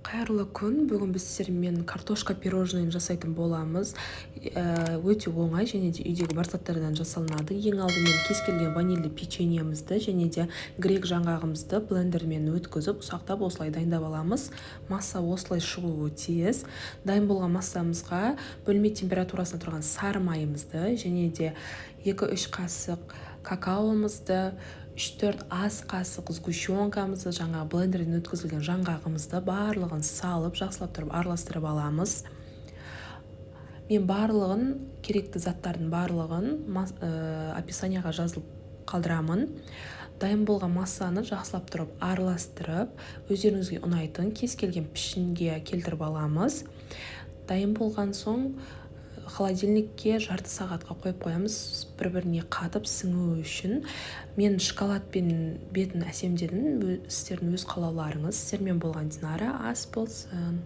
Қайырлы күн. Бүгін біз сіздермен картошка пирожныйын жасайтын боламыз. Өте оңай және де үйдегі бар заттардан жасалынады. Ең алдымен кез келген ванильді печеньемізді және де грек жаңғағымызды блендермен өткізіп, ұсақтап осылай дайындап аламыз. Масса осылай шығуы тиіс. Дайын болған массамызға бөлме температурасында тұрған сары майымызды және де 2-3 қасық какаомызды, 3-4 ас қасық сгущенкамызды, жаңа блендерден өткізілген жаңғағымызды барлығын салып, жақсылап тұрып араластырып аламыз. Мен барлығын, керекті заттардың барлығын описанияға жазылып қалдырамын. Дайын болған массаны жақсылап тұрып араластырып, өздеріңізге ұнайтын кез келген пішінге келтіріп аламыз. Дайын болған соң холодильникке жарты сағатқа қойып қоямыз, бір-біріне қатып сіңуі үшін. Мен шоколадпен бетін әсемдедім, сіздердің өз қалауларыңыз. Сіздермен болған Динара, ас болсын.